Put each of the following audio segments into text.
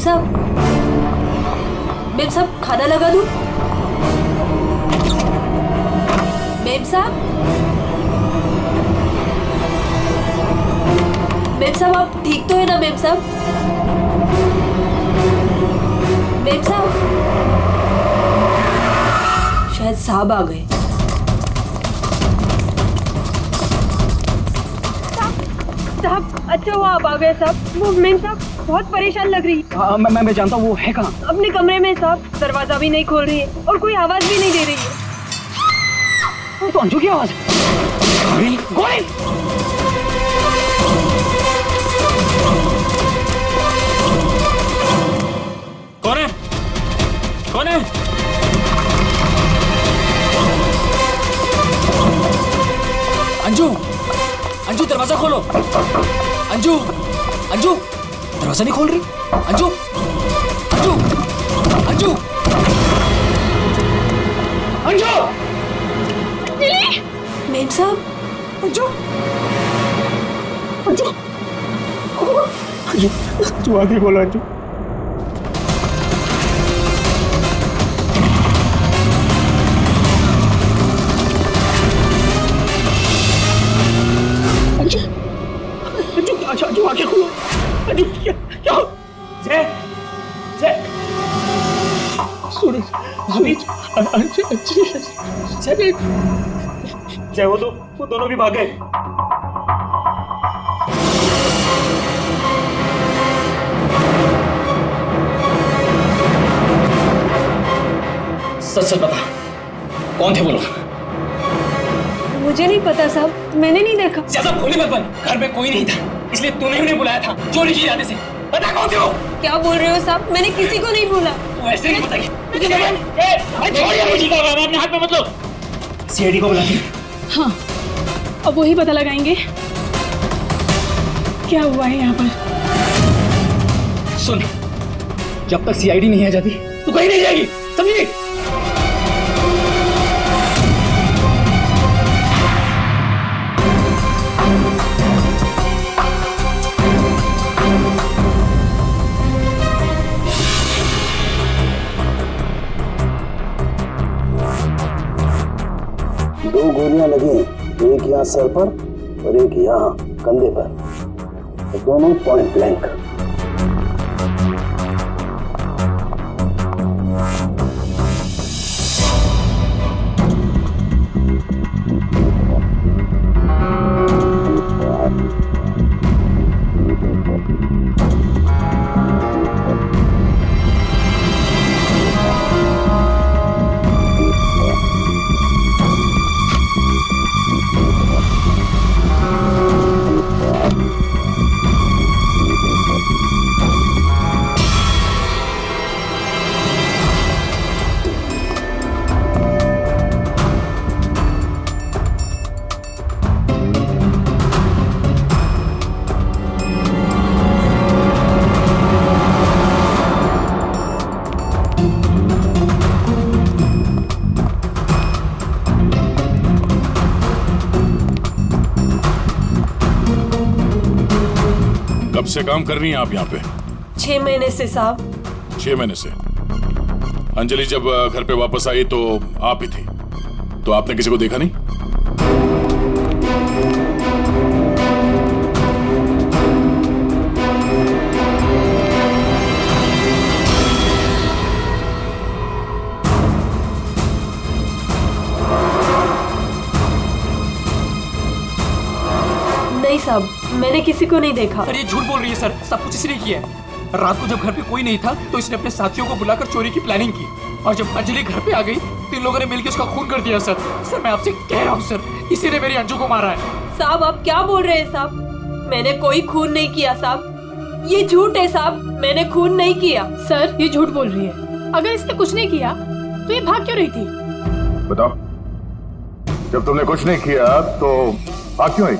Ma'am साहब खाना लगा दूं? मेम साहब आप ठीक तो है ना मेम साहब? मेम साहब शायद साहब आ गए। साहब अच्छा हुआ आप आ गए साहब। वो मेम साहब बहुत परेशान लग रही है। हाँ मैं जानता हूँ। वो है कहाँ? अपने कमरे में साहब, दरवाजा भी नहीं खोल रही है और कोई आवाज भी नहीं दे रही है। तो अंजू की आवाज। गोविंद कौन है? कौन है? अंजू, अंजू दरवाजा खोलो। अंजू, अंजू दरवाजा नहीं खोल रही। अंजू, अंजू, अंजू, अंजू। मेम साहब, अंजू, अंजू, अंजू, तू आगे बोलो अंजू। अंजू आगे खोलो। अंजू क्या? जय जय सुनो जय वो दोनों भी भाग गए। सच बता, कौन थे वो लोग? मुझे नहीं पता साहब, मैंने नहीं देखा। ज्यादा भोली मत बन। घर में कोई नहीं था, इसलिए तूने उन्हें बुलाया था चोरी की इरादे से। बता कौन थे वो? क्या बोल रहे हो साहब? मैंने किसी को नहीं बोला। तू ऐसे नहीं बताएगी। अपने हाथ में मत लो। सीआईडी को बुलाती। हाँ, अब वही पता लगाएंगे क्या हुआ है यहाँ पर। सुन, जब तक सीआईडी नहीं आ जाती तू कहीं नहीं जाएगी, समझी? दो गोलियां लगी, एक यहाँ सर पर और एक यहाँ कंधे पर, दोनों पॉइंट ब्लैंक। कब से काम कर रही हैं आप यहाँ पे? 6 महीने से साहब। 6 महीने से। अंजलि जब घर पे वापस आई तो आप ही थी, तो आपने किसी को देखा नहीं? नहीं साहब, मैंने किसी को नहीं देखा। सर ये झूठ बोल रही है सर, सब कुछ इसने किया है। रात को जब घर पे कोई नहीं था तो इसने अपने साथियों को बुलाकर चोरी की प्लानिंग की, और जब अंजलि घर पे आ गई तो इन लोगों ने मिलकर उसका खून कर दिया। सर मैं आपसे कह रहा हूँ सर, इसी ने मेरी अंजू को मारा है। साहब आप क्या बोल रहे हैं साहब? मैंने कोई खून नहीं किया साहब, ये झूठ है साहब, मैंने खून नहीं किया। सर ये झूठ बोल रही है। अगर इसने कुछ नहीं किया तो ये भाग क्यों रही थी? बताओ, जब तुमने कुछ नहीं किया तो भाग क्यों आई?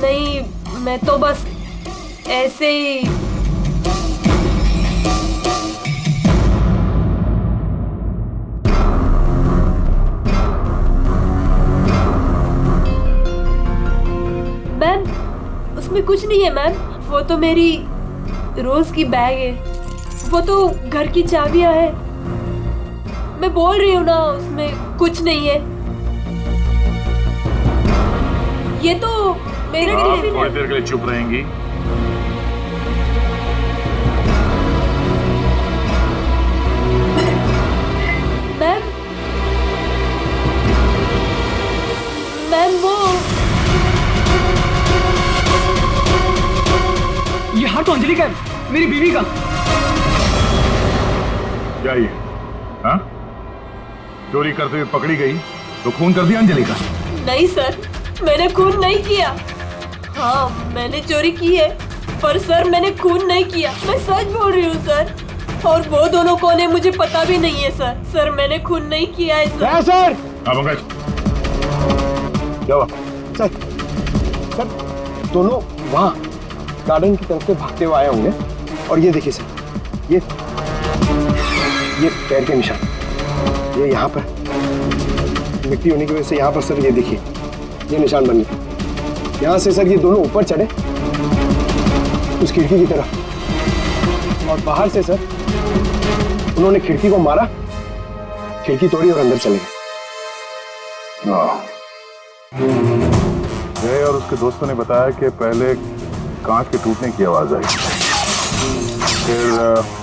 नहीं, मैं तो बस ऐसे ही। मैम उसमें कुछ नहीं है मैम, वो तो मेरी रोज की बैग है। वो तो घर की चाबियां है। मैं बोल रही हूँ ना, उसमें कुछ नहीं है। ये तो मेरा टिफिन है। थोड़ी देर के लिए चुप रहेंगी? मैम वो ये हाथ तो अंजलि का है, मेरी बीवी का। क्या ये? हाँ? चोरी करते हुए पकड़ी गई तो खून कर दिया अंजलि का? नहीं सर, मैंने खून नहीं किया। हाँ, मैंने चोरी की है, पर सर मैंने खून नहीं किया। मैं सच बोल रही हूँ सर। और वो दोनों कौन है मुझे पता भी नहीं है सर। सर मैंने खून नहीं किया है सर। सर हाँ पंकज, क्या हुआ? सर दोनों वहाँ गार्डन की तरफ से भागते हुए आए होंगे। और ये देखिए सर, ये पैर के निशान, ये यहाँ पर मिट्टी होने की वजह से यहाँ पर सर ये देखिए ये निशान बन गए। यहाँ से सर ये दोनों ऊपर चढ़े उस खिड़की की तरफ, और बाहर से सर उन्होंने खिड़की को मारा, खिड़की तोड़ी और अंदर चले गए। जय और उसके दोस्तों ने बताया कि पहले कांच के टूटने की आवाज आई, फिर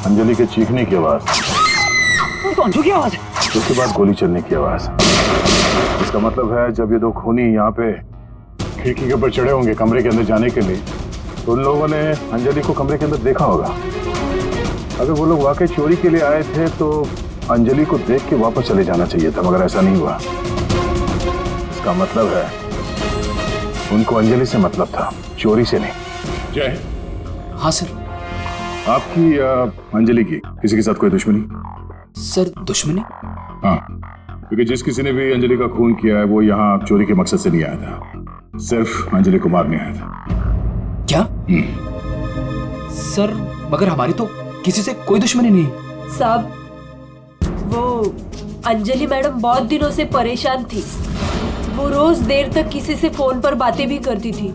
अंजलि के चीखने की आवाज, तो अंजू की आवाज है। उसके बाद गोली चलने की आवाज। इसका मतलब है जब ये दो खूनी यहाँ पे खिड़की के ऊपर चढ़े होंगे कमरे के अंदर जाने के लिए, तो उन लोगों ने अंजलि को कमरे के अंदर देखा होगा। अगर वो लोग वाकई चोरी के लिए आए थे तो अंजलि को देख के वापस चले जाना चाहिए था, मगर ऐसा नहीं हुआ। इसका मतलब है उनको अंजलि से मतलब था, चोरी से नहीं। जय। हाँ सर। आपकी अंजलि की किसी के साथ कोई दुश्मनी? सर दुश्मनी? हाँ, क्योंकि जिस किसी ने भी अंजलि का खून किया है वो यहाँ चोरी के मकसद से नहीं आया था, सिर्फ अंजलि को मारने आया था। क्या? सर मगर हमारी तो किसी से कोई दुश्मनी नहीं। साहब, वो अंजलि मैडम बहुत दिनों से परेशान थी। वो रोज देर तक किसी से फोन पर बातें भी करती थी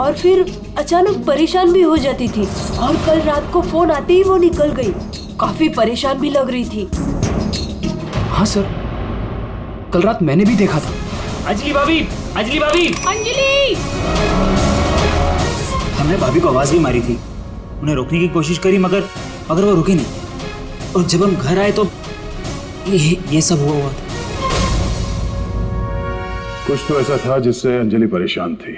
और फिर अचानक परेशान भी हो जाती थी। और कल रात को फोन आते ही वो निकल गई। काफी परेशान भी लग रही थी। हाँ सर, कल रात मैंने भी देखा था। अंजलि भाभी, अंजलि भाभी, अंजलि! हमने भाभी को आवाज भी मारी थी, उन्हें रोकने की कोशिश करी मगर वो रुकी नहीं। और जब हम घर आए तो ये सब हुआ था। कुछ तो ऐसा था जिससे अंजलि परेशान थी।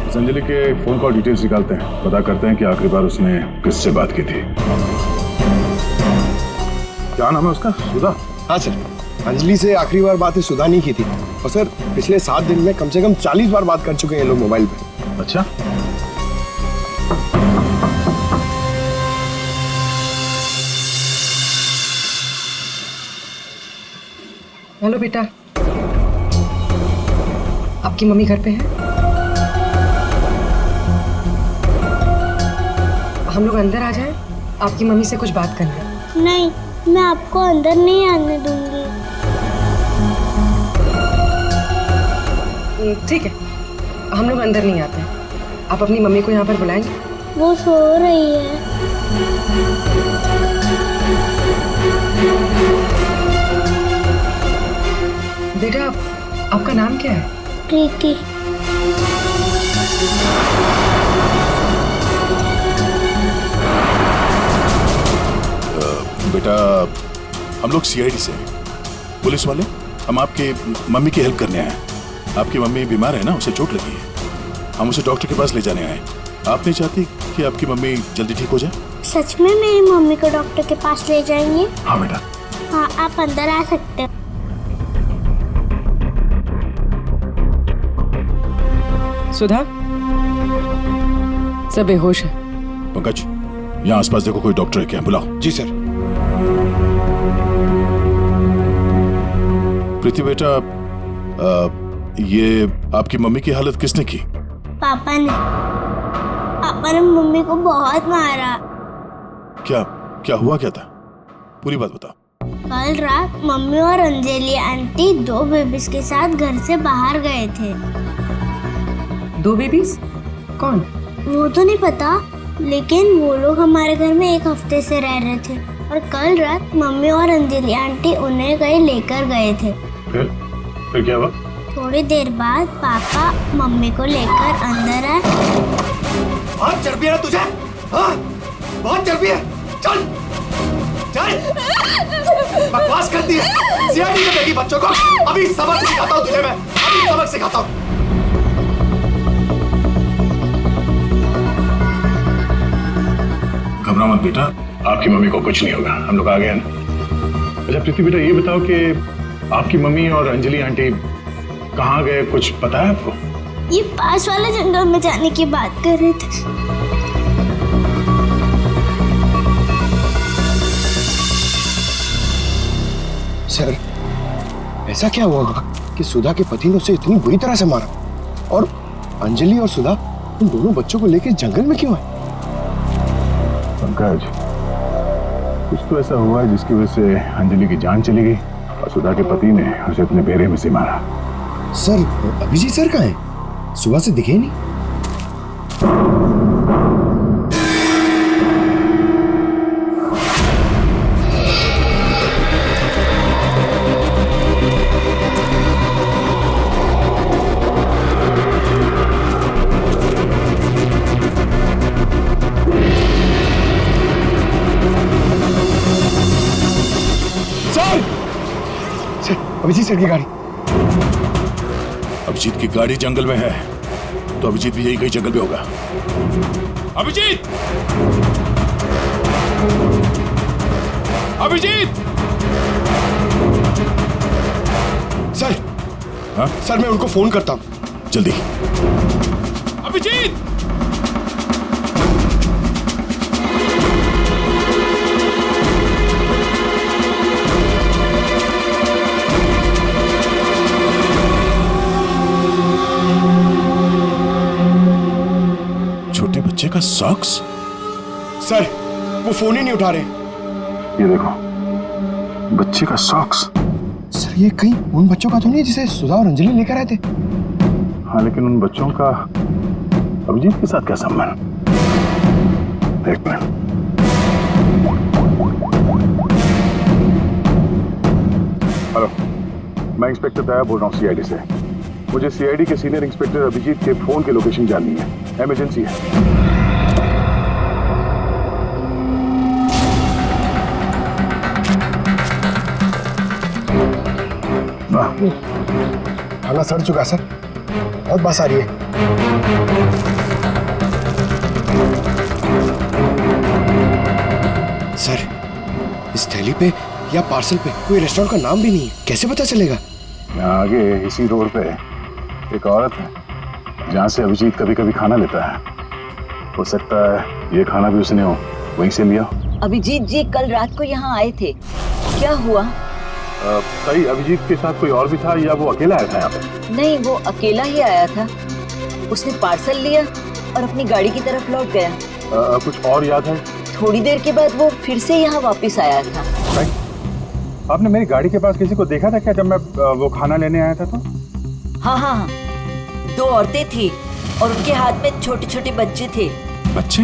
इस अंजलि के फोन कॉल डिटेल्स निकालते हैं, पता करते हैं कि आखिरी बार उसने किससे बात की थी। क्या नाम है उसका? सुधा? हाँ सर, अंजलि से आखिरी बार बात सुधा नहीं की थी। और सर पिछले 7 दिन में कम से कम 40 बार बात कर चुके हैं ये लोग मोबाइल पे। अच्छा, हेलो बेटा, आपकी मम्मी घर पे है? हम लोग अंदर आ जाएं? आपकी मम्मी से कुछ बात करना है। नहीं, मैं आपको अंदर नहीं आने दूंगी। ठीक है, हम लोग अंदर नहीं आते हैं। आप अपनी मम्मी को यहाँ पर बुलाएंगे? वो सो रही है। बेटा, आपका नाम क्या है? प्रीति। बेटा, हम लोग सीआईडी से हैं, पुलिस वाले। हम आपके मम्मी की हेल्प करने आए हैं। आपकी मम्मी बीमार है ना, उसे चोट लगी है। हम उसे डॉक्टर के पास ले जाने आए। आप नहीं चाहती कि आपकी मम्मी जल्दी ठीक हो जाए? सच में मेरी मम्मी को डॉक्टर के पास ले जाएंगे? हाँ बेटा। हाँ, आप अंदर आ सकते हैं। सुधा, सब बेहोश है। पंकज, यहाँ आसपास देखो कोई डॉक्टर है क्या? बुलाओ। जी सर। प्रीति बेटा, ये आपकी मम्मी की हालत किसने की? पापा ने मम्मी को बहुत मारा। क्या हुआ क्या था? पूरी बात बता। कल रात मम्मी और अंजलि आंटी 2 बेबीज के साथ घर से बाहर गए थे। 2 बेबीज? कौन? वो तो नहीं पता, लेकिन वो लोग हमारे घर में 1 हफ्ते से रह रहे थे और कल रात मम्मी और अंजलि आंटी उन्हें कहीं लेकर गए थे। फिर क्या हुआ? थोड़ी देर बाद पापा मम्मी को लेकर अंदर आए। बहुत चर्बी है तुझे, हाँ? बहुत चर्बी है। चल चल, बकवास करती है, सीआईडी देगी बच्चों को। अभी सबक सिखाता हूँ तुझे मैं, अभी सबक सिखाता हूँ। घबरा मत बेटा, आपकी मम्मी को कुछ नहीं होगा, हम लोग आ गए हैं ना। अच्छा प्रीति बेटा, ये बताओ कि आपकी मम्मी और अंजलि आंटी कहाँ गए, कुछ पता है आपको? ये पास वाले जंगल में जाने की बात कर रहे थे। सर, ऐसा क्या हुआ होगा कि सुधा के पति ने उसे इतनी बुरी तरह से मारा, और अंजलि और सुधा उन दोनों बच्चों को लेकर जंगल में क्यों है? पंकज, कुछ तो ऐसा हुआ है जिसकी वजह से अंजलि की जान चली गई और सुधा के पति ने उसे अपने बेरे में से मारा। सर, अभिजीत सर कहाँ हैं? सुबह से दिखे नहीं। सर, अभिजीत सर की गाड़ी। अभिजीत की गाड़ी जंगल में है, तो अभिजीत भी यही कहीं जंगल में होगा। अभिजीत! अभिजीत! सर, हाँ? सर मैं उनको फोन करता हूँ। जल्दी। अभिजीत! छोटे बच्चे का सॉक्स? सर, वो फोन ही नहीं उठा रहे। ये देखो, बच्चे का सॉक्स। सर, ये कहीं उन बच्चों का तो नहीं जिसे सुधा और अंजलि लेकर आए थे? हाँ, लेकिन उन बच्चों का अभिजीत के साथ क्या संबंध? एक मिनट। हेलो, मैं इंस्पेक्टर दया बोल रहा हूँ सीआईडी से। मुझे सीआईडी के सीनियर इंस्पेक्टर अभिजीत के फोन की लोकेशन जाननी है, इमरजेंसी है। खाना सड़ चुका सर, बहुत बस आ रही है। सर, इस थैली पे या पार्सल पे कोई रेस्टोरेंट का नाम भी नहीं है, कैसे पता चलेगा? यहाँ आगे इसी रोड पे एक औरत है जहाँ से अभिजीत कभी कभी खाना लेता है। हो सकता है ये खाना भी उसने हो वहीं से लिया। अभिजीत जी कल रात को यहाँ आए थे, क्या हुआ? सही, अभिजीत के साथ कोई और भी था या वो अकेला आया था यहाँ पे? नहीं, वो अकेला ही आया था। उसने पार्सल लिया और अपनी गाड़ी की तरफ लौट गया। कुछ और याद है? थोड़ी देर के बाद वो फिर से यहाँ वापस आया था। आपने मेरी गाड़ी के पास किसी को देखा था क्या जब मैं वो खाना लेने आया था तो? हाँ हाँ हाँ, 2 औरतें थी और उनके हाथ में छोटे छोटे बच्चे थे। बच्चे?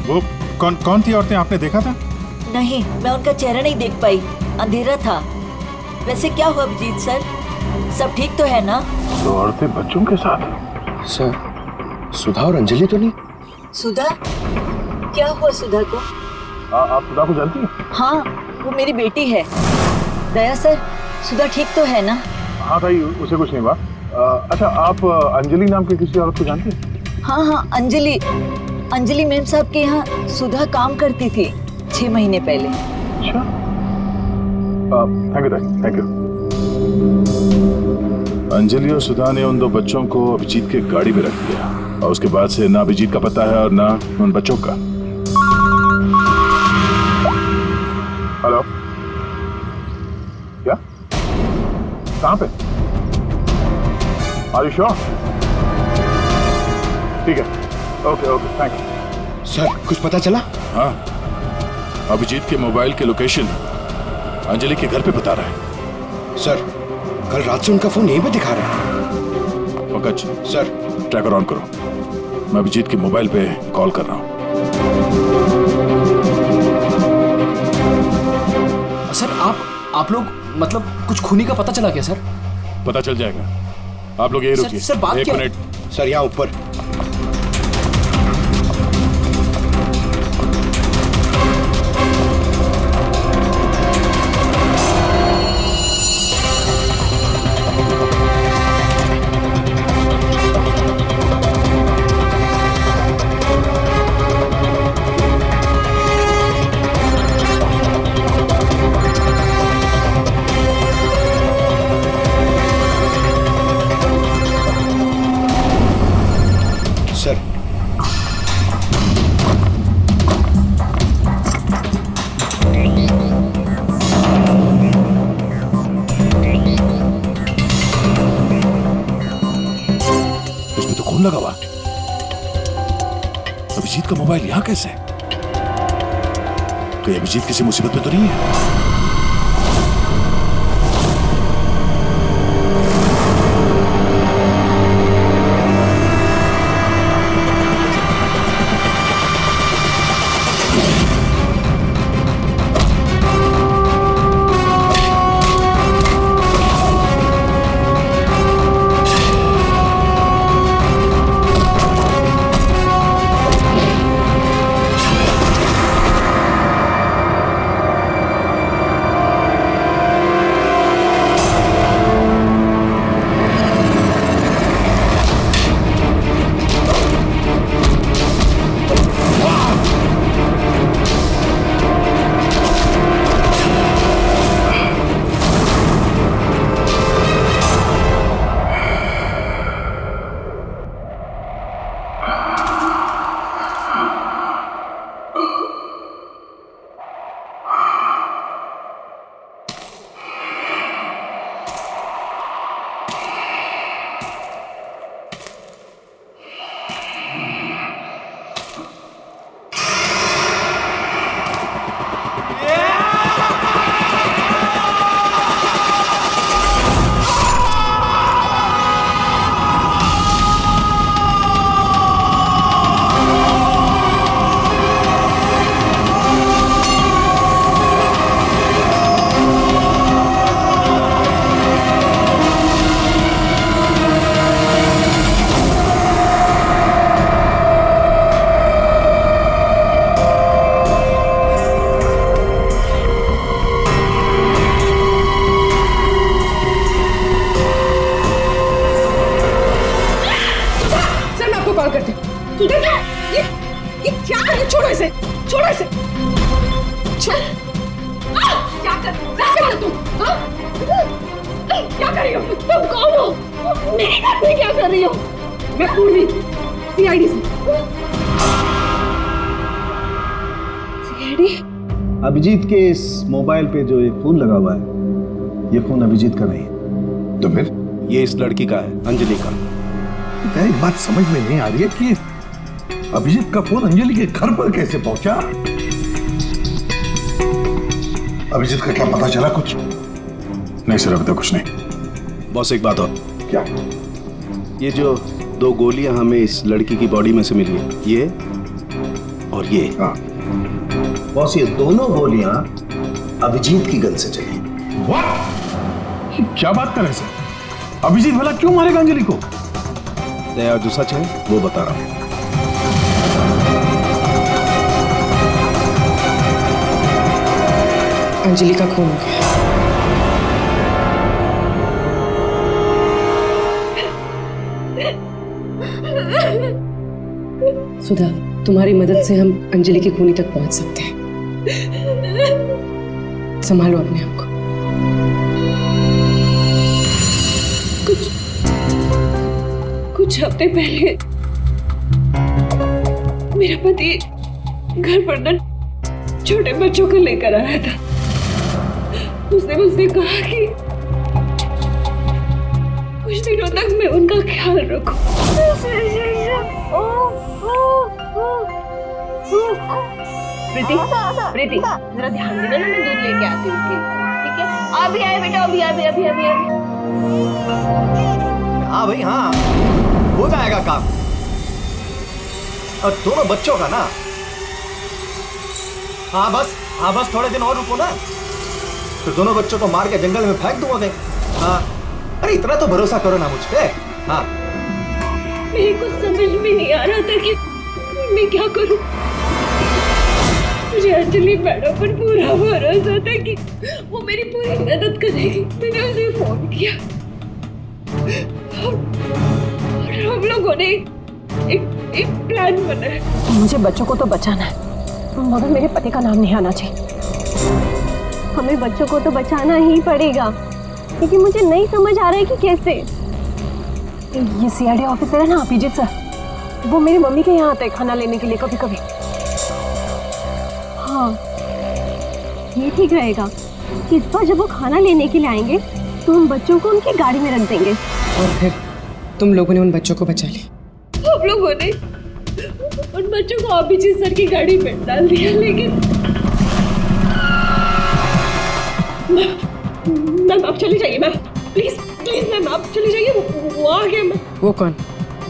वो कौन थी औरतें, आपने देखा था? नहीं, मैं उनका चेहरा नहीं देख पाई, अंधेरा था। वैसे क्या हुआ अभिजीत सर, सब ठीक तो है ना? 2 औरतें बच्चों के साथ? सर, सुधा और अंजलि तो नहीं? सुधा? क्या हुआ सुधा को? आप सुधा को जानती हैं? हाँ, वो मेरी बेटी है। दया सर, सुधा ठीक तो है ना? हाँ भाई, उसे कुछ नहीं हुआ। अच्छा, आप अंजलि नाम के किसी औरत को जानती हैं? हाँ हाँ, अंजलि मैम साहब के यहाँ सुधा काम करती थी 6 महीने पहले। अच्छा, थैंक यू। अंजलि और सुधा ने उन 2 बच्चों को अभिजीत के गाड़ी में रख दिया और उसके बाद से ना अभिजीत का पता है और ना उन बच्चों का। हेलो, क्या? कहाँ पे? Are you sure? ठीक है, ओके, थैंक यू। सर, कुछ पता चला? हाँ, अभिजीत के मोबाइल के लोकेशन अंजलि के घर पे बता रहा है। सर, कल रात से उनका फोन यहीं पे दिखा रहा है। पंकज, सर, ट्रैकर ऑन करो। मैं अभिजीत के मोबाइल पे कॉल कर रहा हूँ। सर आप लोग मतलब कुछ खूनी का पता चला क्या सर? पता चल जाएगा, आप लोग यही रुकिए। सर बात एक क्या? मिनट सर यहाँ ऊपर। सर इसमें तो खून लगा हुआ। अभिजीत का मोबाइल यहाँ कैसे? कहीं अभिजीत किसी मुसीबत में तो नहीं है? क्या कर रही हो? तुम कौन हो? मेरे घर में क्या कर रही हो? मैं पूर्वी, सीआईडी से। सीआईडी? अभिजीत के इस मोबाइल पे जो एक फोन लगा हुआ है, ये फोन अभिजीत का नहीं है। तो फिर? ये इस लड़की का है, अंजलि का। क्या एक बात समझ में नहीं आ रही है कि अभिजीत का फोन अंजलि के घर पर कैसे पहुंचा? अभिजीत का क्या पता चला कुछ? नहीं सर, अभी तक कुछ नहीं। बॉस एक बात और। क्या? ये जो 2 गोलियां हमें इस लड़की की बॉडी में से मिली है, ये और ये। हाँ। बॉस ये दोनों गोलियां अभिजीत की गन से चली। What? क्या बात कर रहे हैं सर? अभिजीत भला क्यों मारेगा अंजलि को? दया जो सच है वो बता रहा हूं। अंजलि का खून हो गया। सुधा, तुम्हारी मदद से हम अंजलि की खूनी तक पहुंच सकते हैं। संभालो अपने आप को। कुछ हफ्ते पहले मेरा पति घर पर न छोटे बच्चों को लेकर आया था। उसने मुझसे कहा कि कुछ दिनों तक मैं उनका ख्याल रखूं। प्रीति, प्रीति, जरा ध्यान देना ना, मैं दूध लेके आती हूँ, ठीक है? अभी आए बेटा, अभी। हाँ भाई हाँ, हो जाएगा काम। और दोनों बच्चों का ना। हाँ बस थोड़े दिन और रुको ना, तो दोनों बच्चों को मार के जंगल में फेंक दूंगा मैं। हाँ, अरे इतना तो भरोसा करो ना मुझ पे। हाँ, मेरे को समझ में नहीं आ रहा था कि मैं क्या करूं। मुझे अंजलि मैडम पर पूरा भरोसा था कि वो मेरी पूरी मदद करेगी। मैंने उसे फोन किया और हम लोगों ने एक प्लान बनाया। मुझे बच्चों को तो बचाना है, मगर मेरे पति का नाम नहीं आना चाहिए। हमें बच्चों को तो बचाना ही पड़ेगा, लेकिन मुझे नहीं समझ आ रहा है कि कैसे। ये सीआईडी ऑफिसर है ना अभिजीत सर, वो मेरी मम्मी के यहाँ आते हैं खाना लेने के लिए कभी कभी। हाँ, ये ठीक रहेगा कि इस बार जब वो खाना लेने के लिए आएंगे तो हम बच्चों को उनकी गाड़ी में रख देंगे। और फिर तुम लोगों ने उन बच्चों को बचा लिया। हम लोगों ने उन बच्चों को अभिजीत सर की गाड़ी में डाल दिया, लेकिन मैम आप चले जाइए। मैम प्लीज मैम आप चले जाइए। वो आ गया। मैम वो कौन?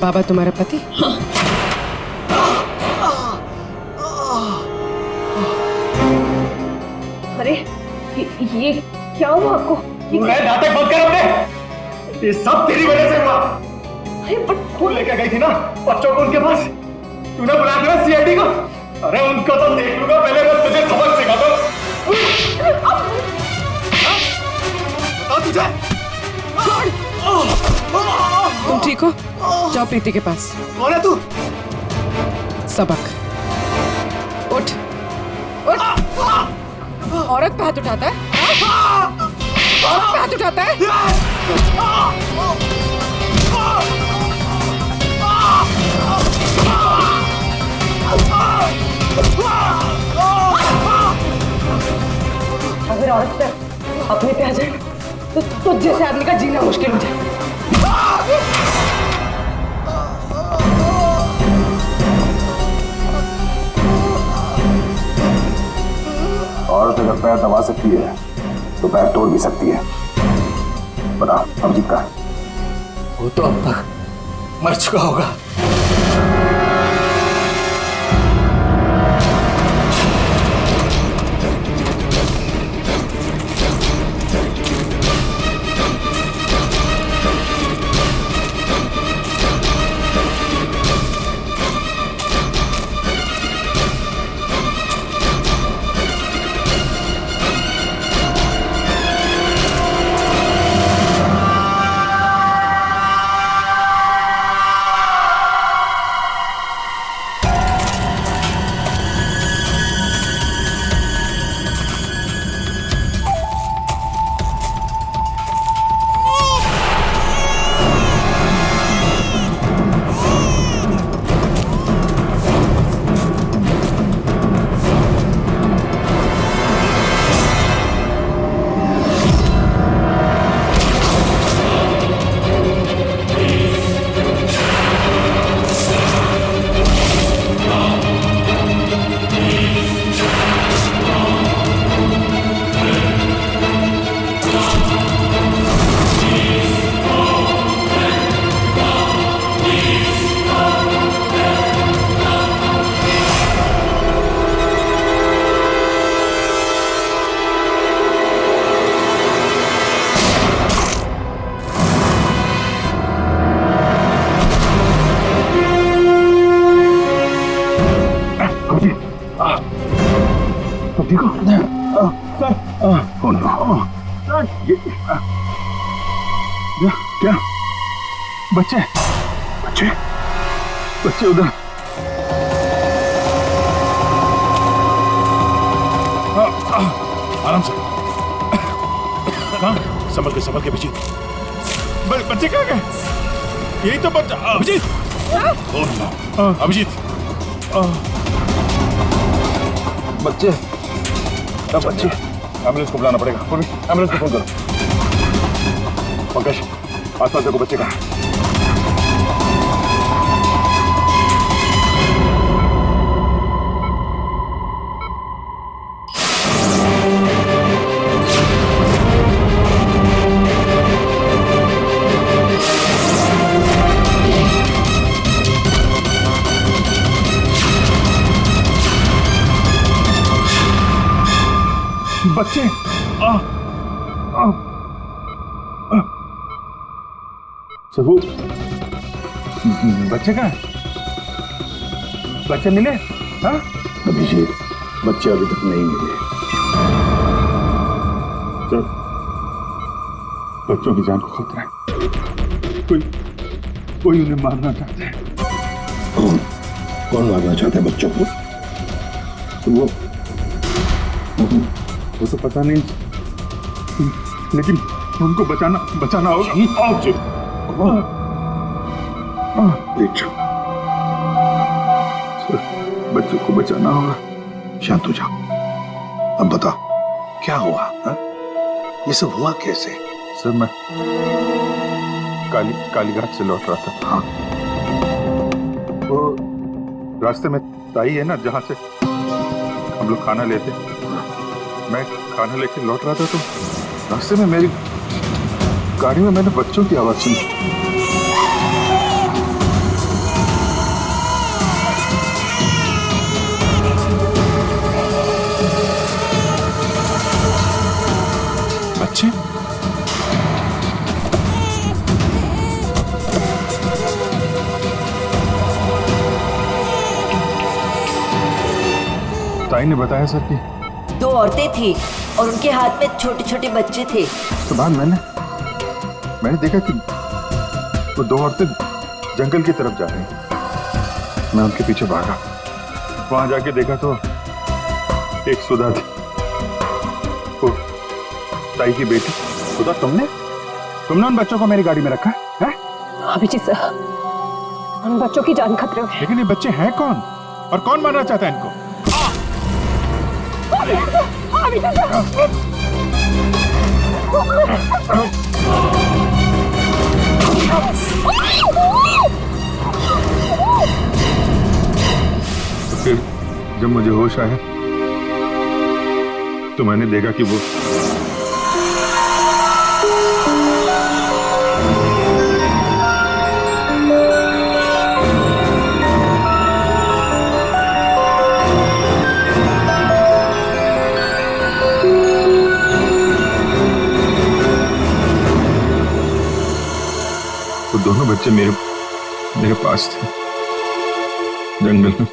बाबा तुम्हारा पति? हाँ। अरे ये क्या हुआ आपको? नाटक बंद कर अपने, ये सब तेरी वजह से हुआ। अरे तू लेकर गई थी ना बच्चों को उनके पास, तूने बुलाया था सीआईडी को। अरे उनको तो देख लूंगा, पहले मैं तुझे सबक सिखा दूं। बताओ तुझे। तुम ठीक हो? जाओ प्रीति के पास। कौन है तू? सबक। उठ उठ। औरत पे हाथ उठाता है? औरत पे हाथ उठाता है? अगर औरत पे अपने पे आ जाए तो जैसे आदमी का जीना मुश्किल हो जाए। औरत अगर पैर दबा सकती है तो पैर तोड़ भी सकती है। बता अभिजीत का? वो तो अब तक मर चुका होगा। ठीक हो? क्या बच्चे बच्चे बच्चे उधर। आराम से, संभल के अभिजीत। बच्चे कहाँ गए? यही तो बच्चा। अभिजीत, अभिजीत, बच्चे बच्चे। एम्बुलेंस को बुलाना पड़ेगा। एम्बुलेंस को फोन करो। पंकज, आसपास देखो बच्चे कहाँ। बच्चे सबू, बच्चे कहाँ? बच्चे मिले? हाँ? अभिजीत, बच्चे अभी तक नहीं मिले। सर, बच्चों की जान को खतरा है। कोई उन्हें मारना चाहता है। कौन मारना चाहता है बच्चों को? वो तो पता नहीं, लेकिन उनको बचाना होगा। आओ जी, बच्चों को बचाना होगा। शांत हो जाओ। अब बताओ क्या हुआ? हा? ये सब हुआ कैसे? सर, मैं कालीघाट से लौट रहा था। हाँ। वो रास्ते में ताई है ना, जहाँ से हम लोग खाना लेते, मैं खाना लेके लौट रहा था, तो रास्ते में मेरी गाड़ी में मैंने बच्चों की आवाज सुनी। बच्चे? ताई ने बताया सर कि 2 औरतें थी और उनके हाथ में छोटे छोटे बच्चे थे। तो बाद मैंने देखा कि वो 2 औरतें जंगल की तरफ जा रही हैं। मैं उनके पीछे भागा, वहां जाके देखा तो एक सुधा थी, वो ताई की बेटी। सुधा, तुमने उन बच्चों को मेरी गाड़ी में रखा है? अभिजीत सर, उन बच्चों की जान खतरे में। लेकिन ये बच्चे हैं कौन और कौन मारना चाहता है इनको? तो फिर जब मुझे होश आया तो मैंने देखा कि वो दोनों बच्चे मेरे पास थे जंगल में।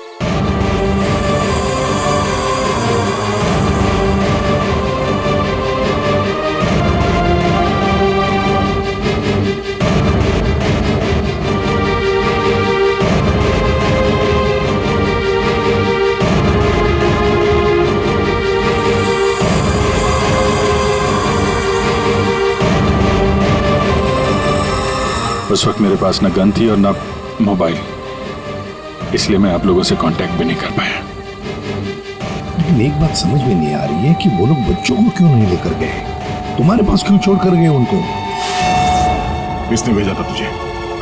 उस वक्त मेरे पास ना गन थी और ना मोबाइल, इसलिए मैं आप लोगों से कांटेक्ट भी नहीं कर पाया। लेकिन एक बात समझ में नहीं आ रही है कि वो लोग बच्चों को क्यों नहीं लेकर गए? तुम्हारे पास क्यों छोड़ कर गए उनको? किसने भेजा था तुझे?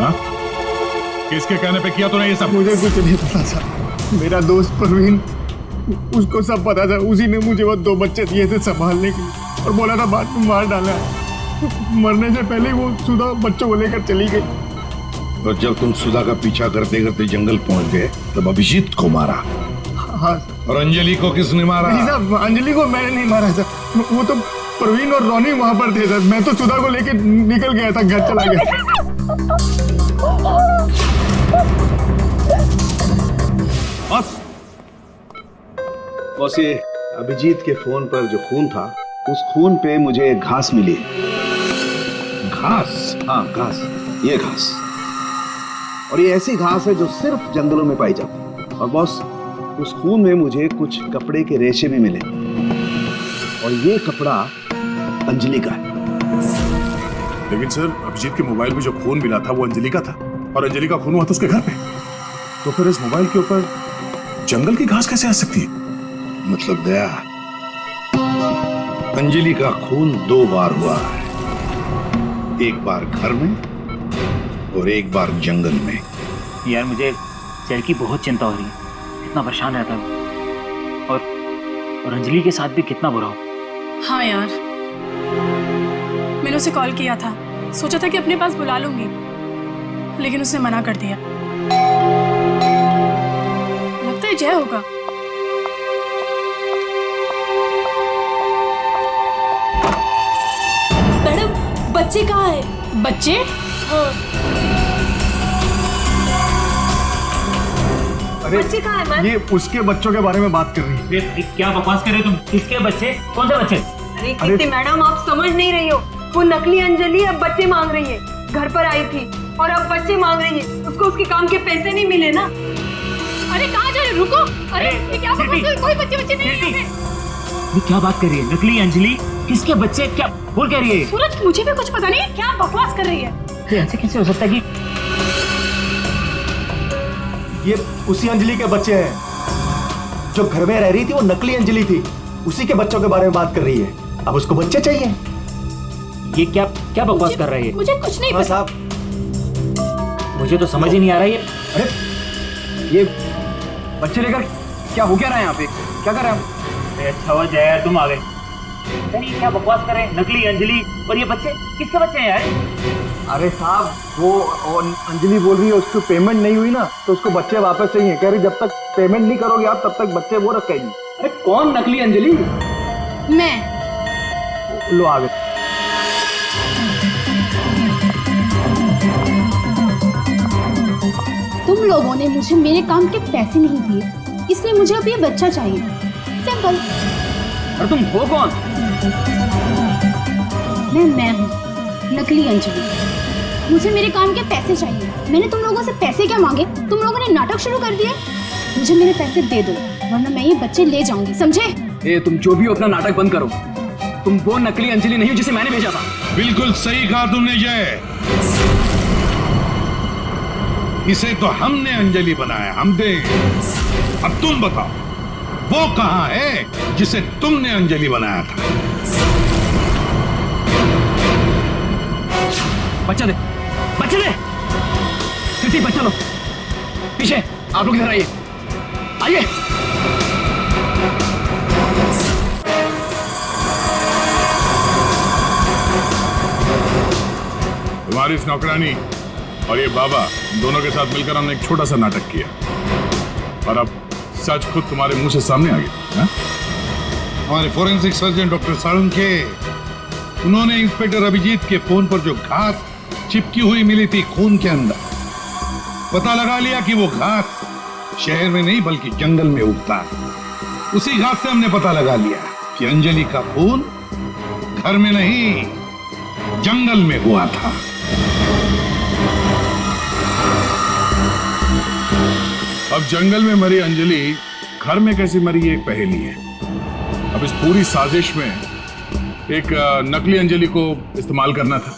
हाँ? किसके कहने पे किया तूने ये सब? मुझे कुछ नहीं पता था। मेरा दोस्त परवीन, उसको सब पता था। उसी ने मुझे वो 2 बच्चे दिए थे संभालने के लिए और बोला था बाद में मार डाला। मरने से पहले वो सुधा बच्चों को लेकर चली गई। और जब तुम सुधा का पीछा करते करते जंगल पहुंच गए तब अभिजीत को मारा। हाँ। और अंजलि को किसने मारा? नहीं साहब, अंजलि को मैंने नहीं मारा सर। वो तो परवीन और रोनी वहां पर थे सर। मैं तो सुधा को लेकर निकल गया था, घर चला गया। बस ये अभिजीत के फोन पर जो खून था, उस खून पे मुझे घास मिली। घास? हाँ, घास। ये घास, और ये ऐसी घास है जो सिर्फ जंगलों में पाई जाती है। और बॉस, उस खून में मुझे कुछ कपड़े के रेशे भी मिले, और ये कपड़ा अंजलि का है। लेकिन सर, अभिजीत के मोबाइल में जो खून मिला था वो अंजलि का था, और अंजलि का खून हुआ था उसके घर पे। तो फिर इस मोबाइल के ऊपर जंगल की घास कैसे आ सकती है? मतलब दया, अंजलि का खून 2 बार हुआ है। एक बार घर में और एक बार जंगल में। यार, मुझे सर की बहुत चिंता हो रही है। कितना परेशान रहता है, और अंजलि के साथ भी कितना बुरा हो। हाँ यार, मैंने उसे कॉल किया था, सोचा था कि अपने पास बुला लूंगी, लेकिन उसने मना कर दिया। लगता है जय होगा। बच्चे कहाँ है? बच्चे? हाँ। अरे बच्चे कहाँ है मैम? ये उसके बच्चों के बारे में बात कर रही है। क्या बकवास कर रहे हो तुम? किसके बच्चे? कौन से बच्चे? अरे कीर्ति मैडम, आप समझ नहीं रही हो। वो नकली अंजलि अब बच्चे मांग रही है। घर पर आई थी और अब बच्चे मांग रही है। उसको उसके काम के पैसे नहीं मिले ना। अरे कहाँ जा रहे हो? रुको। अरे ये क्या बकवास कर रही हो? कोई बच्चे नहीं है यहाँ पे। ये क्या बात कर रही है? नकली अंजलि? किसके बच्चे? क्या बोल कह रही है? सूरज, मुझे भी कुछ पता नहीं है, क्या बकवास कर रही है। ये ऐसे कैसे हो सकता है कि ये उसी अंजलि के बच्चे हैं जो घर में रह रही थी। वो नकली अंजलि थी, उसी के बच्चों के बारे में बात कर रही है। अब उसको बच्चे चाहिए। ये क्या क्या बकवास कर रही है? मुझे कुछ नहीं हाँ पता। साहब, मुझे तो समझ ही नहीं आ रहा है। अरे ये बच्चे लेकर क्या हो क्या रहा है यहाँ पे? क्या कर रहे हैं हम? अच्छा हुआ जय यार तुम आ गए। यार ये क्या बकवास कर रहे हैं? नकली अंजलि और ये बच्चे किसके बच्चे हैं यार? अरे साहब, वो अंजलि बोल रही है उसको पेमेंट नहीं हुई ना, तो उसको बच्चे वापस चाहिए। कह रही जब तक पेमेंट नहीं करोगे आप तब तक बच्चे वो रखेगी। अरे कौन नकली अंजलि? मैं। लो आ गए। तुम लोगों ने मुझे मेरे काम के पैसे नहीं दिए, इसलिए मुझे अब ये बच्चा चाहिए। सिंपल। और तुम हो कौन? मैं हूँ नकली अंजलि। मुझे मेरे काम के पैसे चाहिए। मैंने तुम लोगों से पैसे क्या मांगे? तुम लोगों ने नाटक शुरू कर दिया। मुझे मेरे पैसे दे दो, वरना मैं ये बच्चे ले जाऊंगी, समझे? ए, तुम जो भी हो अपना नाटक बंद करो। तुम वो नकली अंजलि नहीं हो जिसे मैंने भेजा था। बिल्कुल सही कहा तुमने जय। इसे तो हमने अंजलि बनाया, हम दे। अब तुम बताओ वो कहां है जिसे तुमने अंजलि बनाया था? बच्चा दे, बच्चा दे। कृति बच्चा लो। पीछे आप लोग इधर आइए, आइए। तुम्हारी इस नौकरानी और ये बाबा दोनों के साथ मिलकर हमने एक छोटा सा नाटक किया और अब सच खुद तुम्हारे मुंह से सामने आ गया। हमारे फोरेंसिक सर्जन डॉक्टर साळुंखे, उन्होंने इंस्पेक्टर अभिजीत के फोन पर जो घास चिपकी हुई मिली थी खून के अंदर, पता लगा लिया कि वो घास शहर में नहीं बल्कि जंगल में उगता है। उसी घास से हमने पता लगा लिया कि अंजलि का खून घर में नहीं जंगल में हुआ था। अब जंगल में मरी अंजलि घर में कैसे मरी ये एक पहेली है। अब इस पूरी साजिश में एक नकली अंजलि को इस्तेमाल करना था।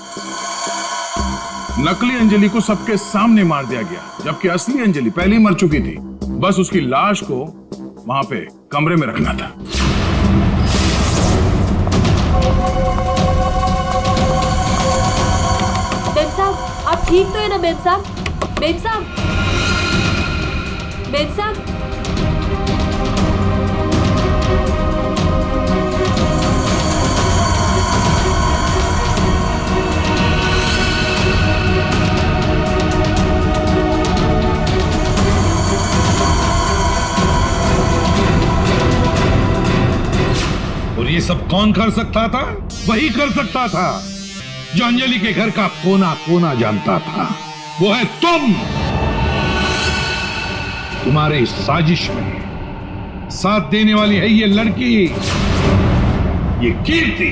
नकली अंजलि को सबके सामने मार दिया गया, जबकि असली अंजलि पहले ही मर चुकी थी। बस उसकी लाश को वहां पे कमरे में रखना था। बेब साहब, आप ठीक तो है ना? बेब साहब, बेब साहब, बेब साहब। और ये सब कौन कर सकता था? वही कर सकता था जो अंजलि के घर का कोना कोना जानता था। वो है तुम। तुम्हारे इस साजिश में साथ देने वाली है ये लड़की, ये कीर्ति।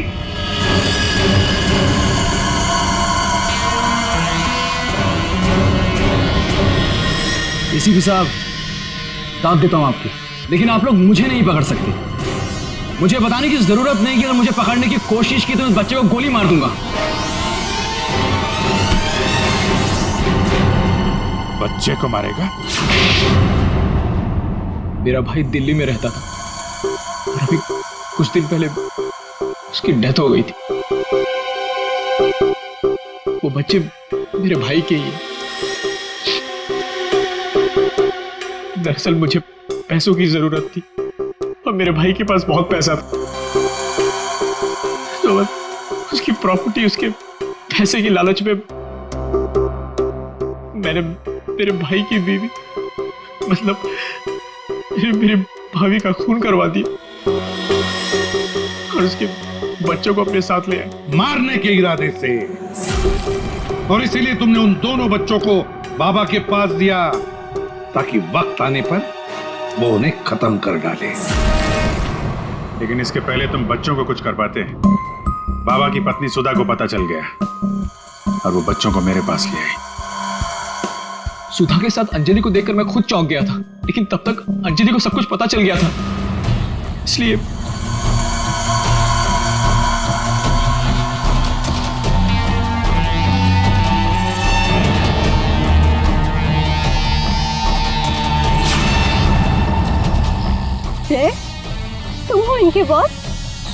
एसीपी साहब, दाद देता हूं आपकी, लेकिन आप लोग मुझे नहीं पकड़ सकते। मुझे बताने की जरूरत नहीं कि अगर मुझे पकड़ने की कोशिश की तो इस बच्चे को गोली मार दूंगा। बच्चे को मारेगा? मेरा भाई दिल्ली में रहता था और अभी कुछ दिन पहले उसकी डेथ हो गई थी। वो बच्चे मेरे भाई के ही हैं। दरअसल मुझे पैसों की जरूरत थी और मेरे भाई के पास बहुत पैसा था, तो उसकी प्रॉपर्टी, उसके पैसे की लालच में मैंने मेरे भाई की बीवी, मतलब मेरे भाभी का खून करवा दिया और उसके बच्चों को अपने साथ ले आए। मारने के इरादे से? और इसीलिए तुमने उन दोनों बच्चों को बाबा के पास दिया ताकि वक्त आने पर वो उन्हें खत्म कर डाले। लेकिन इसके पहले तुम बच्चों को कुछ कर पाते। बाबा की पत्नी सुधा को पता चल गया और वो बच्चों को मेरे पास ले आई। सुधा के साथ अंजलि को देखकर मैं खुद चौंक गया था, लेकिन तब तक अंजलि को सब कुछ पता चल गया था, इसलिए तुम हो इनके बॉस?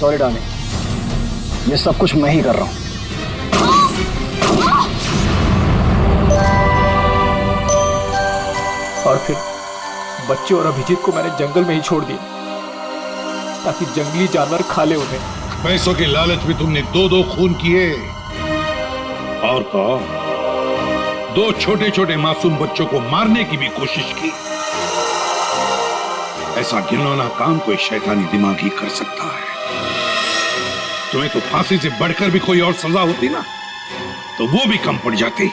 सॉरी डार्लिंग, ये सब कुछ मैं ही कर रहा हूँ। और फिर बच्चे और अभिजीत को मैंने जंगल में ही छोड़ दिया ताकि जंगली जानवर खा ले उन्हें। पैसों के लालच में तुमने दो खून किए और तो और 2 छोटे-छोटे मासूम बच्चों को मारने की भी कोशिश की। ऐसा घिनौना काम कोई शैतानी दिमाग ही कर सकता है। तुम्हें तो फांसी से बढ़कर भी कोई और सजा होती ना, तो वो भी कम पड़ जाती।